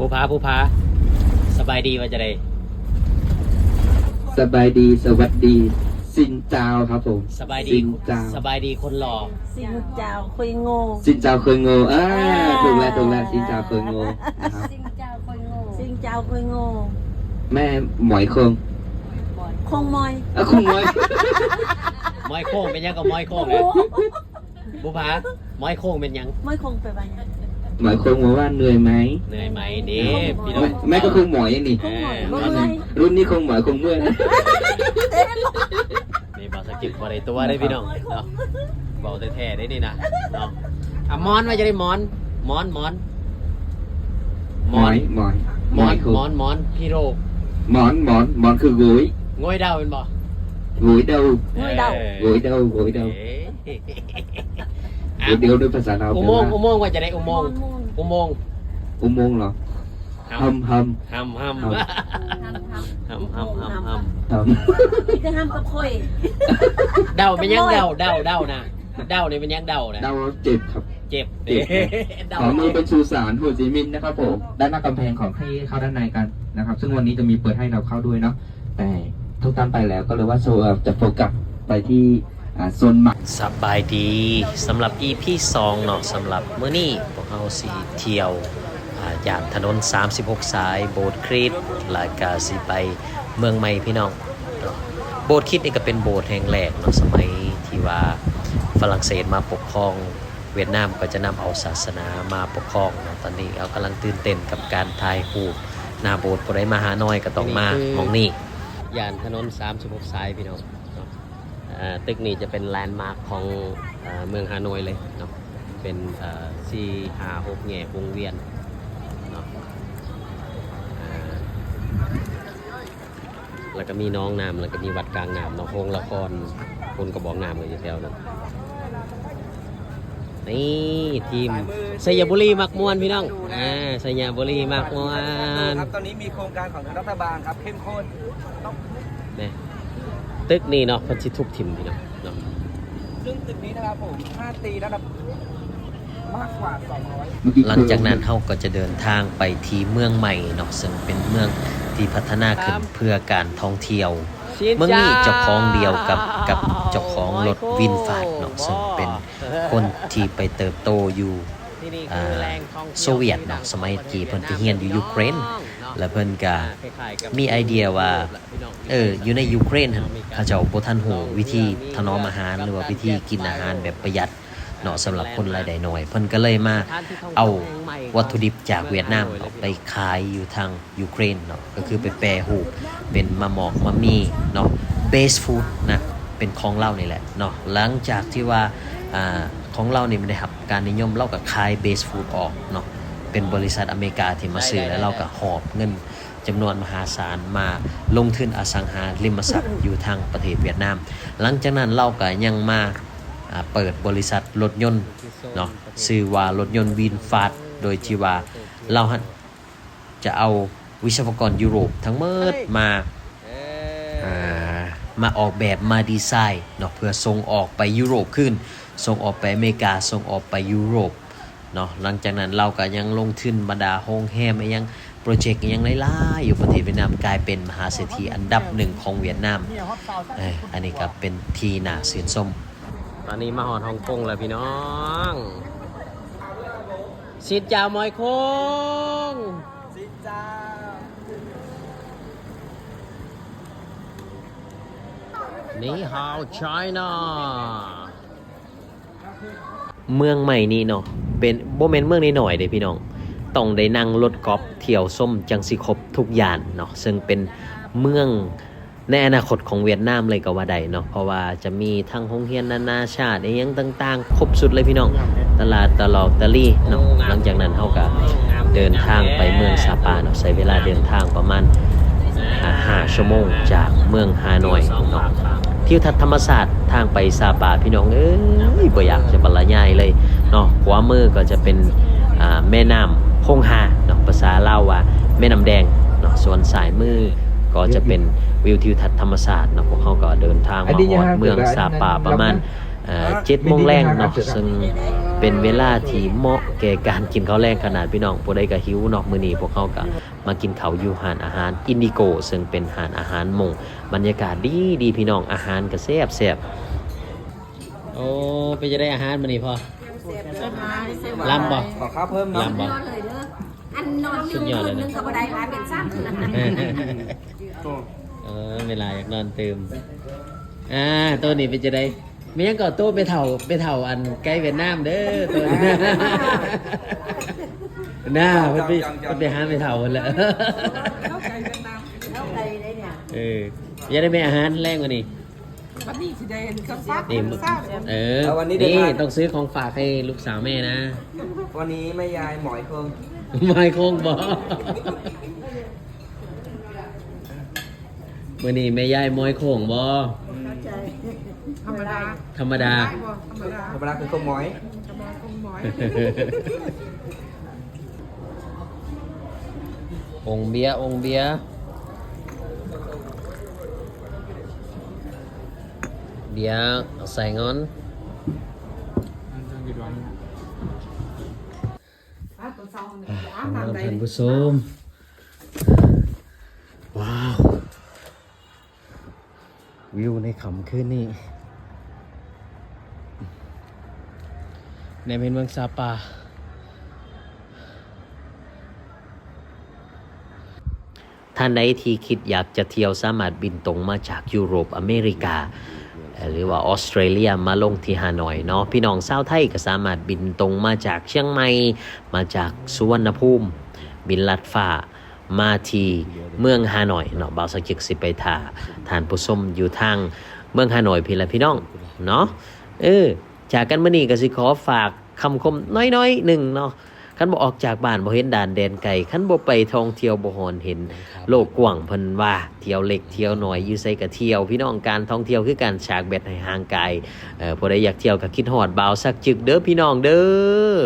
ผู้พาสบายดีว่าจะได้สบายดีสวัสดีสินเจ้าครับผมสบายดีสินเจ้าสบายดีคนหล่อสินเจ้าคุยโง่ สินเจ้าเคยโง่ถูกแล้วสินเจ้าเคยโง่นะครับ สินเจ้าคุยโง่สินเจ้าคุยโง่แม่หมอยคงคงมอยคงมอยม้อยโค้งเป็นยังกับม้อยโค้งเลยผู้พาม้อยโค้งเป็นยังมอยคงไปบ้างหมอยคงมาว่าเหนื่อยไหมเหนื่อยไหมนี่พี่น้องแม่ก็คงหมอยนี่รุ่นนี้คงหมอยคงเมื่อยนี่บอกสกิปอะไรตัวได้พี่น้องเนาะบอกแท้ๆได้นี่นะเนาะมอนว่าจะได้มอนพี่โรหมอนคือโวยงวยดาวเป็นบ่โวยเดาโวยเดาเดี๋ยวด้วยภาษาเราอุโมงค์ว่าจะได้อุโมงค์เหรอฮัมจะห้ามกับค่อยเดาเป็นยังเดานะเดาเนี่ยเป็นยังเดานะเดาเจ็บครับเจ็บขอมือเป็นชูสารโฮจิมินห์นะครับผมด้านหน้ากำแพงของให้เข้าด้านในกันนะครับซึ่งวันนี้จะมีเปิดให้เราเข้าด้วยเนาะแต่ทุกท่านไปแล้วก็เลยว่าจะโฟกัสไปที่โซนหมักสบายดีสำหรับ EP 2เนาะสำหรับมื้อนี้พวกเราสิเที่ยวย่านถนน36สายโบสถ์คริสต์แล้วก็สิไปเมืองใหม่พี่น้องโบสถ์คริสต์นี่ก็เป็นโบสถ์แห่งแรกเนาะสมัยที่ว่าฝรั่งเศสมาปกครองเวียดนามก็จะนำเอาศาสนามาปกครองเนาะตอนนี้เรากำลังตื่นเต้นกับการถ่ายรูปหน้าโบสถ์ผู้ใดมาหาน้อยก็ต้องมาหม้องนี้ย่านถนน36สายพี่น้องตึกนี้จะเป็นแลนด์มาร์คของเมืองฮานอยเลยเนาะเป็น4-5-6แง่วงเวียนเนาะแล้วก็มีน้องน้ำแล้วก็มีวัดกลางน้ำเนาะโรงละครคนกระบอกน้ำเลยอยู่แถวนั้นนี่ทีมสยามบุรีมักมวนพี่น้องสยามบุรีมักมวนครับตอนนี้มีโครงการของรัฐบาลครับเข้มข้นนี่ตึกนี่เนาะเพิ่นสิทุบทิ่มพี่น้องเนาะซึ่งตึกนี้นะครับผม5 ตีระดับมากกว่า200หลังจากนั้นเฮาก็จะเดินทางไปที่เมืองใหม่เนาะซึ่งเป็นเมืองที่พัฒนาขึ้นเพื่อการท่องเที่ยวเมืองนี้เจ้าของเดียวกับเจ้าของรถวินฟาดเนาะซึ่งเป็นคนที่ไปเติบโตอยู่โซเวียตเนาะสมัยที่เพิ่นไปเรียนอยู่ยูเครนแล้วเพิ่นก็มีไอเดียว่าอยู่ในยูเครนเขาเจ้าบ่ทันฮู้วิธีถนอมอาหารหรือว่าวิธีกินอาหารแบบประหยัดเนาะสำหรับคนรายได้น้อยเพิ่นก็เลยมาเอาวัตถุดิบจากเวียดนามออกไปขายอยู่ทางยูเครนเนาะก็คือไปแปรรูปเป็นมะหมอกมะมี่เนาะเบสฟู้ดนะเป็นของเรานี่แหละเนาะหลังจากที่ว่าของเรานี่มันได้รับการนิยมเราก็ขายเบสฟู้ดออกเนาะเป็นบริษัทอเมริกาที่มาซื้อแล้วเราก็หอบเงินจำนวนมหาศาลมาลงทุนอสังหาริมทรัพย์อยู่ทางประเทศเวียดนามหลังจากนั้นเราก็ยังมาเปิดบริษัทรถยนต์เนาะชื่อว่ารถยนต์วินฟาดโดยที่ว่าเราจะเอาวิศวกรยุโรปทั้งหมดมาออกแบบมาดีไซน์เนาะเพื่อส่งออกไปยุโรปขึ้นส่งออกไปอเมริกาส่งออกไปยุโรปเนาะหลังจากนั้นเราก็ยังลงทุนบรรดาโรงแรมยังโปรเจกต์ยังหลายๆอยู่ประเทศเวียดนามกลายเป็นมหาเศรษฐีอันดับ1ของเวียดนามอันนี้ก็เป็นที่น่าชื่นชมตอนนี้มาฮอดฮ่องกงแล้วพี่น้องสินเจ้ามอยคงสินเจ้านี่ฮาวไชน่าเมืองใหม่นี่เนาะเป็นบ่แม่นเมืองน้อยๆเด้พี่น้องต้องได้นั่งรถกอล์ฟเที่ยวส้มจังสิครบทุกอย่างเนาะซึ่งเป็นเมืองในอนาคตของเวียดนามเลยก็ว่าได้เนาะเพราะว่าจะมีทั้งโรงเรียนนานาชาติอีหยังต่างๆครบสุดเลยพี่น้องตลาดตลอกตะลี่เนาะหลังจากนั้นเฮาก็เดินทางไปเมืองซาปาเนาะใช้เวลาเดินทางประมาณ5 ชั่วโมงจากเมืองฮานอยเนาะทิวทัศน์ธรรมศาสตร์ทางไปซาปาพี่น้องบ่อยากจะบรรยายเลยเนาะขวามือก็จะเป็นแม่น้ำคงฮาเนาะภาษาลาวว่าแม่น้ำแดงเนาะส่วนซ้ายมือก็จะเป็นวิวทิวทัศน์ธรรมศาสตร์เนาะพวกเขาก็เดินทางมาฮอดเมืองซาปาประมาณ7 โมงแรงเนาะซึ่ง เป็นเวลาที่เหมาะแก่การกินข้าวแรงขนาดพี่น้องผู้ใดก็หิวเนาะมื้อนี้พวกเขาก็มากินข้าวอยู่ร้านอาหารอินดิโกซึ่งเป็นร้านอาหารหม่งบรรยากาศดีพี่น้องอาหารก็แซ่บโอ้ไปจะได้อาหารมื้อนี้พ่อลำบ่ ขอข้าวเพิ่มเนาะ ลำบ่ อันนอนอยู่คืนนึงกับบันไดร้านเป็นซ้ำ เวลาอยากนอนตื่มตัวนี้เป็นจะได้ไม่ยังก่อตู้ไปเถ่าอันใกล้เวียดนามเด้อตัวนี้น่ามันไปหาไปเถ่าหมดแล้ว แล้วไก่ได้เนี่ย อยากได้ไปอาหารแรงกว่านี้ วันนี้สิได้กับซัก นี่ ซัก นี่ต้องซื้อของฝากให้ลูกสาวแม่นะ วันนี้แม่ยายหมอยเพิ่ม ไม่คงบอกมื่อนี้แม่ยายมอยโค้งบ่ ธรรมดา ธรรมดา ได้บ่ธรรมดา ธรรมดาคือข้าวหมอย จะมองคงหมอย องเบียร์องเบียร์เบียร์ใส่งอนท่านผู้ชมว้าววิวในค่ำคืนนี้ในเมืองซาปาท่านใดที่คิดอยากจะเที่ยวสามารถบินตรงมาจากยุโรปอเมริกาหรือว่าออสเตรเลียมาลงที่ฮานอยเนาะพี่น้องชาวไทยก็สามารถบินตรงมาจากเชียงใหม่มาจากสุวรรณภูมิบินลัดฟ้ามาที่เมืองฮานอยเนาะบ่าวสักจิกสิไปท่าท่านผู้ชมอยู่ทางเมืองฮานอยพี่ละพี่น้องเนาะจากกันมื้อนี้ก็สิขอฝากคำคมน้อยๆหนึ่งเนาะคันบ่ออกจากบ้านบ่เห็นด่านแดนไกลคันบ่ไปท่องเที่ยวบ่ฮอนเห็นโลกกว้างเพิ่นว่าเที่ยวเล็กเที่ยวน้อยอยู่ไสก็เที่ยวพี่น้องการท่องเที่ยวคือการฉากแบตให้ห่างกายผู้ใดอยากเที่ยวก็คิดฮอดบ่าวสักจึกเด้อพี่น้องเด้อ